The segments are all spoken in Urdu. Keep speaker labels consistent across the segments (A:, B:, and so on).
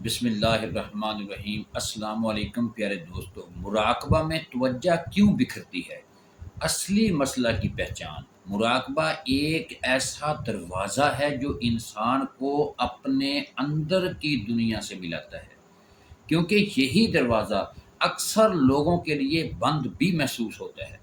A: بسم اللہ الرحمن الرحیم۔ السلام علیکم پیارے دوستو، مراقبہ میں توجہ کیوں بکھرتی ہے؟ اصلی مسئلہ کی پہچان۔ مراقبہ ایک ایسا دروازہ ہے جو انسان کو اپنے اندر کی دنیا سے ملاتا ہے، کیونکہ یہی دروازہ اکثر لوگوں کے لیے بند بھی محسوس ہوتا ہے۔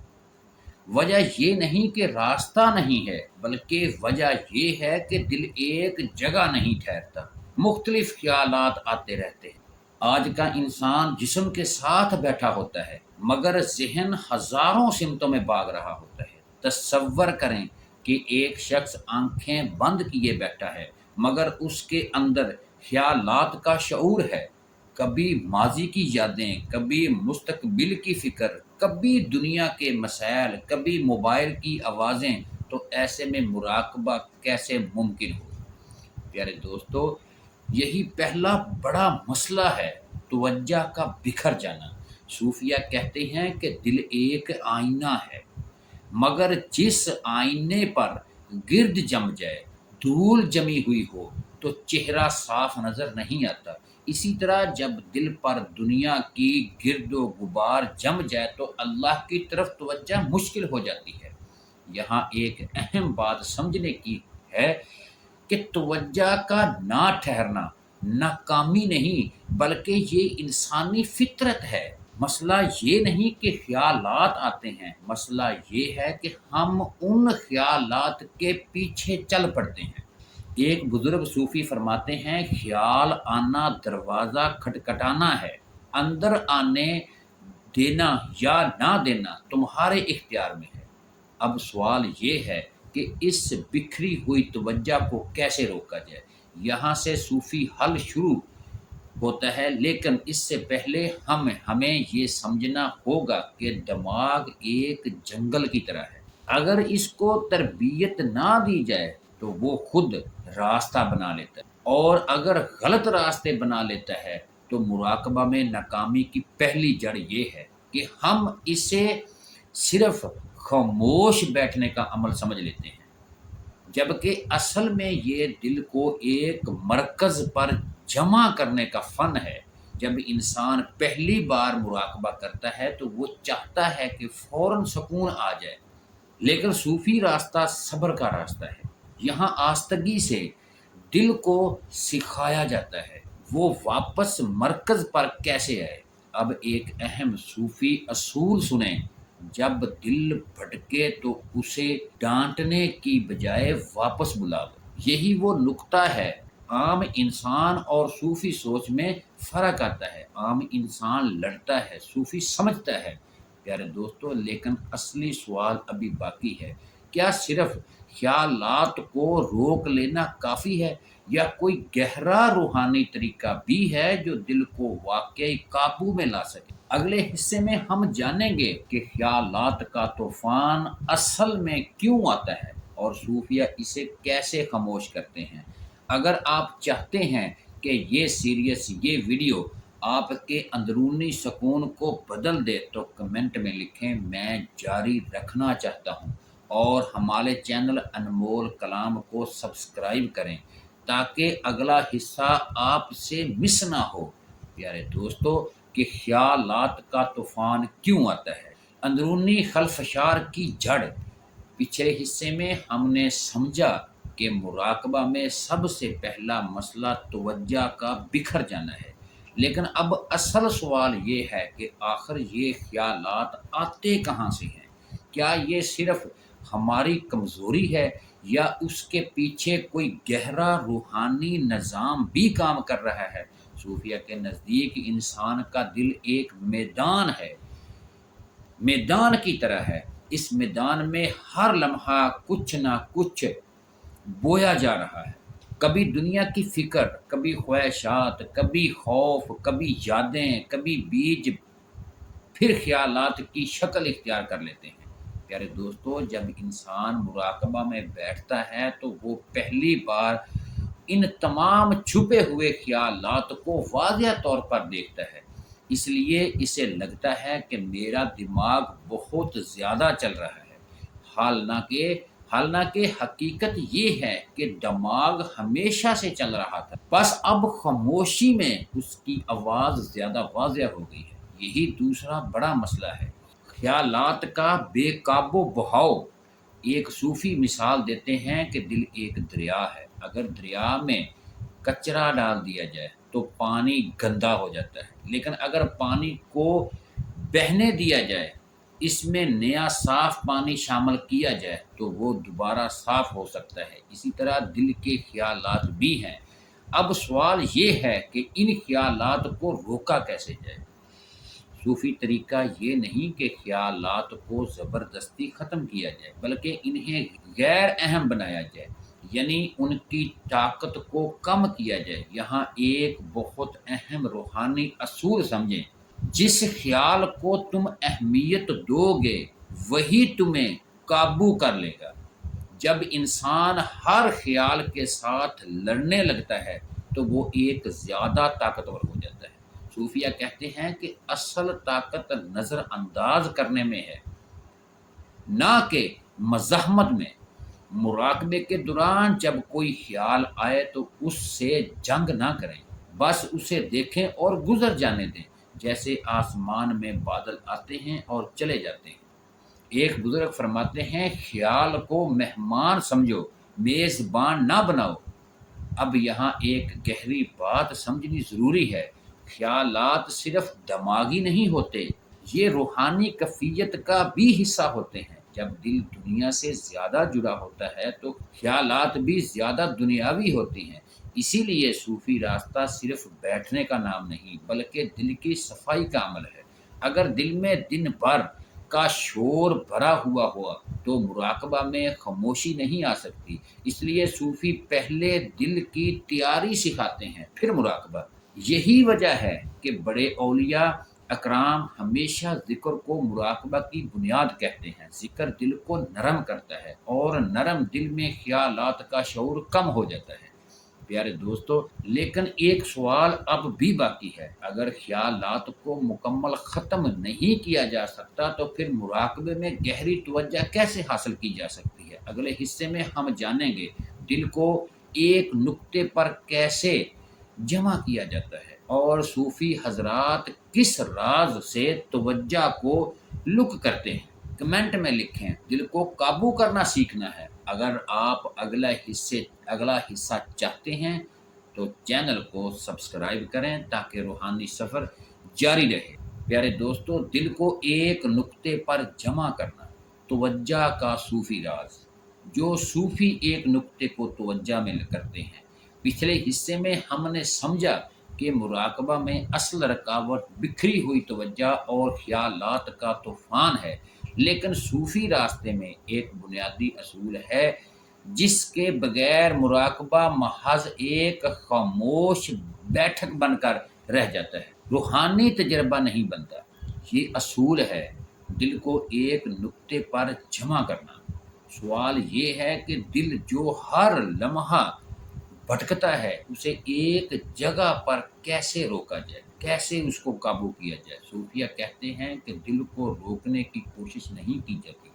A: وجہ یہ نہیں کہ راستہ نہیں ہے، بلکہ وجہ یہ ہے کہ دل ایک جگہ نہیں ٹھہرتا، مختلف خیالات آتے رہتے ہیں۔ آج کا انسان جسم کے ساتھ بیٹھا ہوتا ہے، مگر ذہن ہزاروں سمتوں میں بھاگ رہا ہوتا ہے۔ تصور کریں کہ ایک شخص آنکھیں بند کیے بیٹھا ہے، مگر اس کے اندر خیالات کا شعور ہے، کبھی ماضی کی یادیں، کبھی مستقبل کی فکر، کبھی دنیا کے مسائل، کبھی موبائل کی آوازیں۔ تو ایسے میں مراقبہ کیسے ممکن ہو؟ پیارے دوستو، یہی پہلا بڑا مسئلہ ہے، توجہ کا بکھر جانا۔ صوفیہ کہتے ہیں کہ دل ایک آئینہ ہے، مگر جس آئینے پر گرد جم جائے، دھول جمی ہوئی ہو، تو چہرہ صاف نظر نہیں آتا۔ اسی طرح جب دل پر دنیا کی گرد و غبار جم جائے تو اللہ کی طرف توجہ مشکل ہو جاتی ہے۔ یہاں ایک اہم بات سمجھنے کی ہے کہ توجہ کا نہ ٹھہرنا ناکامی نہیں، بلکہ یہ انسانی فطرت ہے۔ مسئلہ یہ نہیں کہ خیالات آتے ہیں، مسئلہ یہ ہے کہ ہم ان خیالات کے پیچھے چل پڑتے ہیں۔ ایک بزرگ صوفی فرماتے ہیں، خیال آنا دروازہ کھٹکھٹانا ہے، اندر آنے دینا یا نہ دینا تمہارے اختیار میں ہے۔ اب سوال یہ ہے کہ اس بکھری ہوئی توجہ کو کیسے روکا جائے۔ یہاں سے صوفی حل شروع ہوتا ہے، لیکن اس سے پہلے ہمیں یہ سمجھنا ہوگا کہ دماغ ایک جنگل کی طرح ہے۔ اگر اس کو تربیت نہ دی جائے تو وہ خود راستہ بنا لیتا ہے، اور اگر غلط راستے بنا لیتا ہے تو مراقبہ میں ناکامی کی پہلی جڑ یہ ہے کہ ہم اسے صرف خاموش بیٹھنے کا عمل سمجھ لیتے ہیں، جبکہ اصل میں یہ دل کو ایک مرکز پر جمع کرنے کا فن ہے۔ جب انسان پہلی بار مراقبہ کرتا ہے تو وہ چاہتا ہے کہ فوراً سکون آ جائے، لیکن صوفی راستہ صبر کا راستہ ہے۔ یہاں آستگی سے دل کو سکھایا جاتا ہے وہ واپس مرکز پر کیسے آئے۔ اب ایک اہم صوفی اصول سنیں، جب دل بھٹکے تو اسے ڈانٹنے کی بجائے واپس بلا لو۔ یہی وہ نقطہ ہے، عام انسان اور صوفی سوچ میں فرق آتا ہے۔ عام انسان لڑتا ہے، صوفی سمجھتا ہے۔ پیارے دوستو، لیکن اصلی سوال ابھی باقی ہے، کیا صرف خیالات کو روک لینا کافی ہے، یا کوئی گہرا روحانی طریقہ بھی ہے جو دل کو واقعی قابو میں لا سکے؟ اگلے حصے میں ہم جانیں گے کہ خیالات کا طوفان اصل میں کیوں آتا ہے اور صوفیہ اسے کیسے خاموش کرتے ہیں۔ اگر آپ چاہتے ہیں کہ یہ ویڈیو آپ کے اندرونی سکون کو بدل دے تو کمنٹ میں لکھیں، میں جاری رکھنا چاہتا ہوں، اور ہمارے چینل انمول کلام کو سبسکرائب کریں تاکہ اگلا حصہ آپ سے مس نہ ہو۔ پیارے دوستو، کہ خیالات کا طوفان کیوں آتا ہے، اندرونی خلفشار کی جڑ۔ پچھلے حصے میں ہم نے سمجھا کہ مراقبہ میں سب سے پہلا مسئلہ توجہ کا بکھر جانا ہے، لیکن اب اصل سوال یہ ہے کہ آخر یہ خیالات آتے کہاں سے ہیں؟ کیا یہ صرف ہماری کمزوری ہے، یا اس کے پیچھے کوئی گہرا روحانی نظام بھی کام کر رہا ہے؟ صوفیہ کے نزدیک انسان کا دل ایک میدان کی طرح ہے۔ اس میدان میں ہر لمحہ کچھ نہ کچھ بویا جا رہا ہے، کبھی دنیا کی فکر، کبھی خواہشات، کبھی خوف، کبھی یادیں، کبھی بیج پھر خیالات کی شکل اختیار کر لیتے ہیں۔ پیارے دوستو، جب انسان مراقبہ میں بیٹھتا ہے تو وہ پہلی بار ان تمام چھپے ہوئے خیالات کو واضح طور پر دیکھتا ہے، اس لیے اسے لگتا ہے کہ میرا دماغ بہت زیادہ چل رہا ہے، حالانکہ حالانکہ حقیقت یہ ہے کہ دماغ ہمیشہ سے چل رہا تھا، بس اب خاموشی میں اس کی آواز زیادہ واضح ہو گئی ہے۔ یہی دوسرا بڑا مسئلہ ہے، خیالات کا بے قابو بہاؤ۔ ایک صوفی مثال دیتے ہیں کہ دل ایک دریا ہے، اگر دریا میں کچرا ڈال دیا جائے تو پانی گندا ہو جاتا ہے، لیکن اگر پانی کو بہنے دیا جائے، اس میں نیا صاف پانی شامل کیا جائے تو وہ دوبارہ صاف ہو سکتا ہے۔ اسی طرح دل کے خیالات بھی ہیں۔ اب سوال یہ ہے کہ ان خیالات کو روکا کیسے جائے؟ صوفی طریقہ یہ نہیں کہ خیالات کو زبردستی ختم کیا جائے، بلکہ انہیں غیر اہم بنایا جائے، یعنی ان کی طاقت کو کم کیا جائے۔ یہاں ایک بہت اہم روحانی اصول سمجھیں، جس خیال کو تم اہمیت دو گے وہی تمہیں قابو کر لے گا۔ جب انسان ہر خیال کے ساتھ لڑنے لگتا ہے تو وہ ایک زیادہ طاقتور ہو جاتا ہے۔ صوفیہ کہتے ہیں کہ اصل طاقت نظر انداز کرنے میں ہے، نہ کہ مزاحمت میں۔ مراقبے کے دوران جب کوئی خیال آئے تو اس سے جنگ نہ کریں، بس اسے دیکھیں اور گزر جانے دیں، جیسے آسمان میں بادل آتے ہیں اور چلے جاتے ہیں۔ ایک بزرگ فرماتے ہیں، خیال کو مہمان سمجھو، میزبان نہ بناؤ۔ اب یہاں ایک گہری بات سمجھنی ضروری ہے، خیالات صرف دماغی نہیں ہوتے، یہ روحانی کیفیت کا بھی حصہ ہوتے ہیں۔ جب دل دنیا سے زیادہ جڑا ہوتا ہے تو خیالات بھی زیادہ دنیاوی ہوتی ہیں۔ اسی لیے صوفی راستہ صرف بیٹھنے کا نام نہیں، بلکہ دل کی صفائی کا عمل ہے۔ اگر دل میں دن بھر کا شور بھرا ہوا تو مراقبہ میں خاموشی نہیں آ سکتی۔ اس لیے صوفی پہلے دل کی تیاری سکھاتے ہیں، پھر مراقبہ۔ یہی وجہ ہے کہ بڑے اولیاء اکرام ہمیشہ ذکر کو مراقبہ کی بنیاد کہتے ہیں۔ ذکر دل کو نرم کرتا ہے اور نرم دل میں خیالات کا شعور کم ہو جاتا ہے۔ پیارے دوستو، لیکن ایک سوال اب بھی باقی ہے، اگر خیالات کو مکمل ختم نہیں کیا جا سکتا تو پھر مراقبے میں گہری توجہ کیسے حاصل کی جا سکتی ہے؟ اگلے حصے میں ہم جانیں گے دل کو ایک نقطے پر کیسے جمع کیا جاتا ہے اور صوفی حضرات کس راز سے توجہ کو لک کرتے ہیں۔ کمنٹ میں لکھیں، دل کو قابو کرنا سیکھنا ہے۔ اگر آپ اگلا حصہ چاہتے ہیں تو چینل کو سبسکرائب کریں تاکہ روحانی سفر جاری رہے۔ پیارے دوستو، دل کو ایک نقطے پر جمع کرنا، توجہ کا صوفی راز۔ جو صوفی ایک نقطے کو توجہ میں کرتے ہیں۔ پچھلے حصے میں ہم نے سمجھا کہ مراقبہ میں اصل رکاوٹ بکھری ہوئی توجہ اور خیالات کا طوفان ہے، لیکن صوفی راستے میں ایک بنیادی اصول ہے جس کے بغیر مراقبہ محض ایک خاموش بیٹھک بن کر رہ جاتا ہے، روحانی تجربہ نہیں بنتا۔ یہ اصول ہے دل کو ایک نقطے پر جمع کرنا۔ سوال یہ ہے کہ دل جو ہر لمحہ بھٹکتا ہے اسے ایک جگہ پر کیسے روکا جائے، کیسے اس کو قابو کیا جائے؟ صوفیہ کہتے ہیں کہ دل کو روکنے کی کوشش نہیں کی جاتی،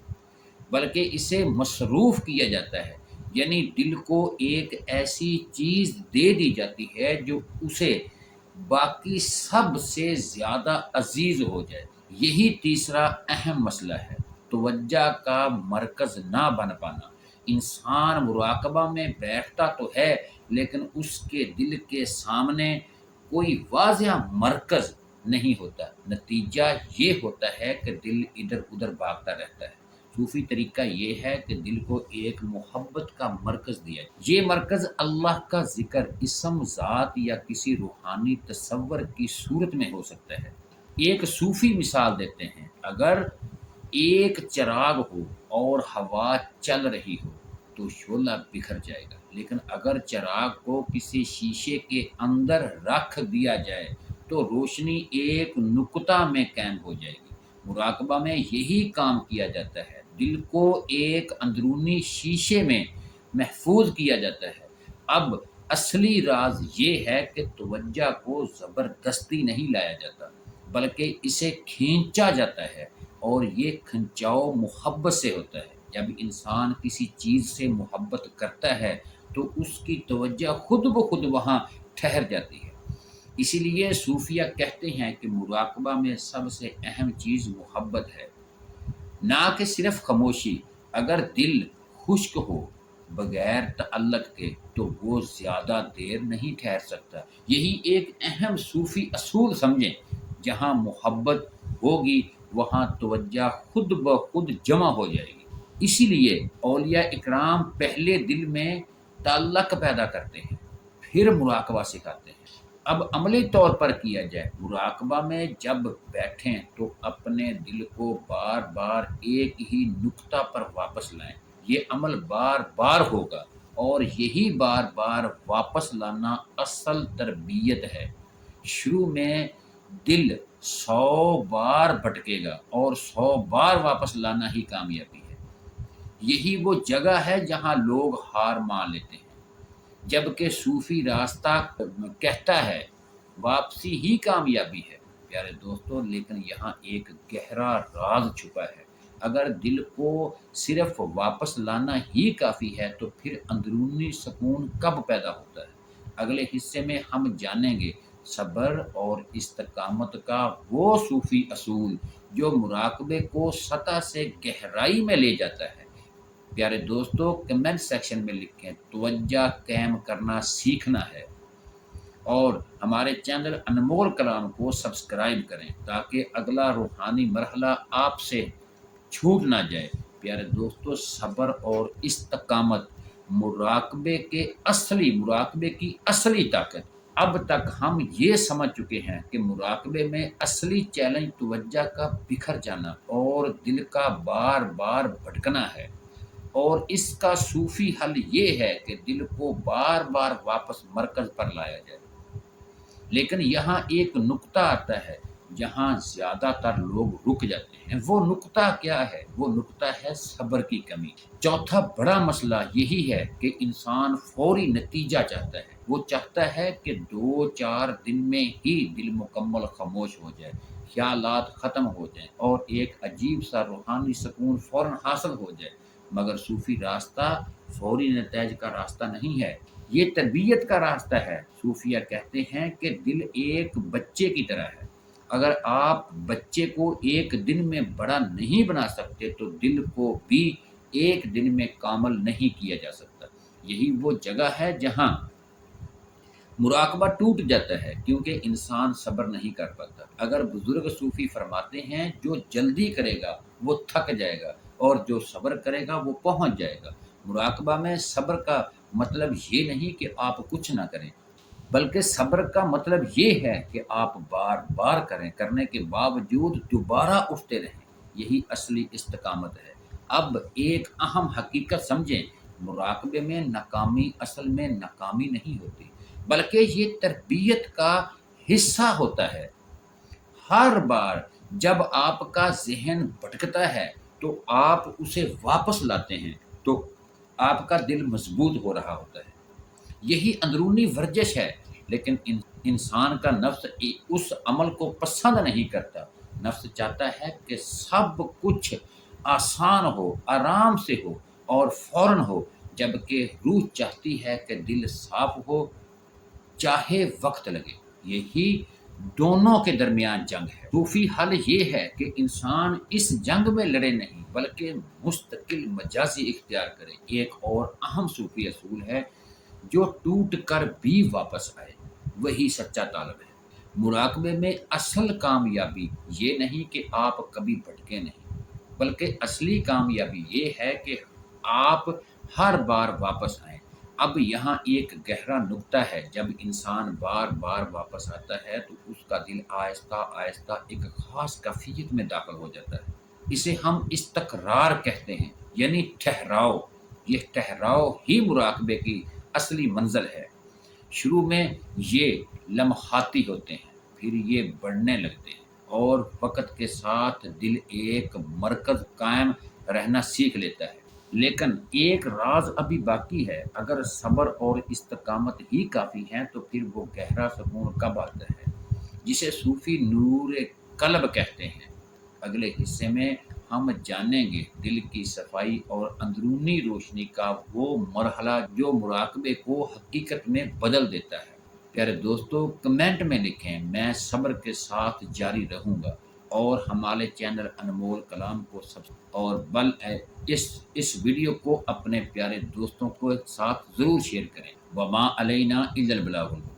A: بلکہ اسے مصروف کیا جاتا ہے، یعنی دل کو ایک ایسی چیز دے دی جاتی ہے جو اسے باقی سب سے زیادہ عزیز ہو جائے۔ یہی تیسرا اہم مسئلہ ہے، توجہ کا مرکز نہ بن پانا۔ انسان مراقبہ میں بیٹھتا تو ہے لیکن اس کے دل کے سامنے کوئی واضح مرکز نہیں ہوتا۔ نتیجہ یہ ہوتا ہے کہ دل ادھر ادھر بھاگتا رہتا ہے۔ صوفی طریقہ یہ ہے کہ دل کو ایک محبت کا مرکز دیا جائے۔ یہ مرکز اللہ کا ذکر، اسم، ذات یا کسی روحانی تصور کی صورت میں ہو سکتا ہے۔ ایک صوفی مثال دیتے ہیں، اگر ایک چراغ ہو اور ہوا چل رہی ہو تو شعلہ بکھر جائے گا، لیکن اگر چراغ کو کسی شیشے کے اندر رکھ دیا جائے تو روشنی ایک نقطہ میں قائم ہو جائے گی۔ مراقبہ میں یہی کام کیا جاتا ہے، دل کو ایک اندرونی شیشے میں محفوظ کیا جاتا ہے۔ اب اصلی راز یہ ہے کہ توجہ کو زبردستی نہیں لایا جاتا، بلکہ اسے کھینچا جاتا ہے، اور یہ کھنچاؤ محبت سے ہوتا ہے۔ جب انسان کسی چیز سے محبت کرتا ہے تو اس کی توجہ خود بخود وہاں ٹھہر جاتی ہے۔ اسی لیے صوفیہ کہتے ہیں کہ مراقبہ میں سب سے اہم چیز محبت ہے، نہ کہ صرف خاموشی۔ اگر دل خشک ہو بغیر تعلق کے تو وہ زیادہ دیر نہیں ٹھہر سکتا۔ یہی ایک اہم صوفی اصول سمجھیں، جہاں محبت ہوگی وہاں توجہ خود بخود جمع ہو جائے گی۔ اسی لیے اولیاء اکرام پہلے دل میں تعلق پیدا کرتے ہیں، پھر مراقبہ سکھاتے ہیں۔ اب عملی طور پر کیا جائے، مراقبہ میں جب بیٹھیں تو اپنے دل کو بار بار ایک ہی نقطہ پر واپس لائیں۔ یہ عمل بار بار ہوگا، اور یہی بار بار واپس لانا اصل تربیت ہے۔ شروع میں دل 100 بار بھٹکے گا، اور 100 بار واپس لانا ہی کامیابی ہے۔ یہی وہ جگہ ہے جہاں لوگ ہار مان لیتے ہیں، جبکہ صوفی راستہ کہتا ہے واپسی ہی کامیابی ہے۔ پیارے دوستو، لیکن یہاں ایک گہرا راز چھپا ہے۔ اگر دل کو صرف واپس لانا ہی کافی ہے تو پھر اندرونی سکون کب پیدا ہوتا ہے؟ اگلے حصے میں ہم جانیں گے صبر اور استقامت کا وہ صوفی اصول جو مراقبے کو سطح سے گہرائی میں لے جاتا ہے۔ پیارے دوستو، کمنٹ سیکشن میں لکھیں توجہ قائم کرنا سیکھنا ہے، اور ہمارے چینل انمول کلام کو سبسکرائب کریں تاکہ اگلا روحانی مرحلہ آپ سے چھوٹ نہ جائے۔ پیارے دوستو، صبر اور استقامت مراقبے کی اصلی طاقت۔ اب تک ہم یہ سمجھ چکے ہیں کہ مراقبے میں اصلی چیلنج توجہ کا بکھر جانا اور دل کا بار بار بھٹکنا ہے، اور اس کا صوفی حل یہ ہے کہ دل کو بار بار واپس مرکز پر لایا جائے۔ لیکن یہاں ایک نقطہ آتا ہے جہاں زیادہ تر لوگ رک جاتے ہیں۔ وہ نقطہ کیا ہے؟ وہ نقطہ ہے صبر کی کمی۔ چوتھا بڑا مسئلہ یہی ہے کہ انسان فوری نتیجہ چاہتا ہے۔ وہ چاہتا ہے کہ 2-4 دن میں ہی دل مکمل خاموش ہو جائے، خیالات ختم ہو جائیں، اور ایک عجیب سا روحانی سکون فوراً حاصل ہو جائے۔ مگر صوفی راستہ فوری نتائج کا راستہ نہیں ہے، یہ تربیت کا راستہ ہے۔ صوفیہ کہتے ہیں کہ دل ایک بچے کی طرح ہے۔ اگر آپ بچے کو ایک دن میں بڑا نہیں بنا سکتے تو دل کو بھی ایک دن میں کامل نہیں کیا جا سکتا۔ یہی وہ جگہ ہے جہاں مراقبہ ٹوٹ جاتا ہے، کیونکہ انسان صبر نہیں کر پاتا۔ اگر بزرگ صوفی فرماتے ہیں جو جلدی کرے گا وہ تھک جائے گا، اور جو صبر کرے گا وہ پہنچ جائے گا۔ مراقبہ میں صبر کا مطلب یہ نہیں کہ آپ کچھ نہ کریں، بلکہ صبر کا مطلب یہ ہے کہ آپ بار بار کرنے کے باوجود دوبارہ اٹھتے رہیں۔ یہی اصلی استقامت ہے۔ اب ایک اہم حقیقت سمجھیں، مراقبے میں ناکامی اصل میں ناکامی نہیں ہوتی، بلکہ یہ تربیت کا حصہ ہوتا ہے۔ ہر بار جب آپ کا ذہن بھٹکتا ہے تو آپ اسے واپس لاتے ہیں تو آپ کا دل مضبوط ہو رہا ہوتا ہے۔ یہی اندرونی ورزش ہے، لیکن انسان کا نفس اس عمل کو پسند نہیں کرتا۔ نفس چاہتا ہے کہ سب کچھ آسان ہو، آرام سے ہو اور فوراً ہو، جبکہ روح چاہتی ہے کہ دل صاف ہو، چاہے وقت لگے۔ یہی دونوں کے درمیان جنگ ہے۔ صوفی حل یہ ہے کہ انسان اس جنگ میں لڑے نہیں، بلکہ مستقل مجازی اختیار کرے۔ ایک اور اہم صوفی اصول ہے، جو ٹوٹ کر بھی واپس آئے، وہی سچا طالب ہے۔ مراقبے میں اصل کامیابی یہ نہیں کہ آپ کبھی بھٹکے نہیں، بلکہ اصلی کامیابی یہ ہے کہ آپ ہر بار واپس آئیں۔ اب یہاں ایک گہرا نقطہ ہے، جب انسان بار بار واپس آتا ہے تو اس کا دل آہستہ آہستہ ایک خاص کیفیت میں داخل ہو جاتا ہے۔ اسے ہم استقرار کہتے ہیں، یعنی ٹھہراؤ۔ یہ ٹھہراؤ ہی مراقبے کی اصلی منزل ہے۔ شروع میں یہ لمحاتی ہوتے ہیں، پھر یہ بڑھنے لگتے ہیں، اور وقت کے ساتھ دل ایک مرکز قائم رہنا سیکھ لیتا ہے۔ لیکن ایک راز ابھی باقی ہے۔ اگر صبر اور استقامت ہی کافی ہیں تو پھر وہ گہرا سکون کب آتا ہے، جسے صوفی نور قلب کہتے ہیں۔ اگلے حصے میں ہم جانیں گے دل کی صفائی اور اندرونی روشنی کا وہ مرحلہ جو مراقبے کو حقیقت میں بدل دیتا ہے۔ پیارے دوستو، کمنٹ میں لکھیں، میں صبر کے ساتھ جاری رہوں گا، اور ہمارے چینل انمول کلام کو اور اس ویڈیو کو اپنے پیارے دوستوں کے ساتھ ضرور شیئر کریں۔ وما علینا الا البلاغ المبین۔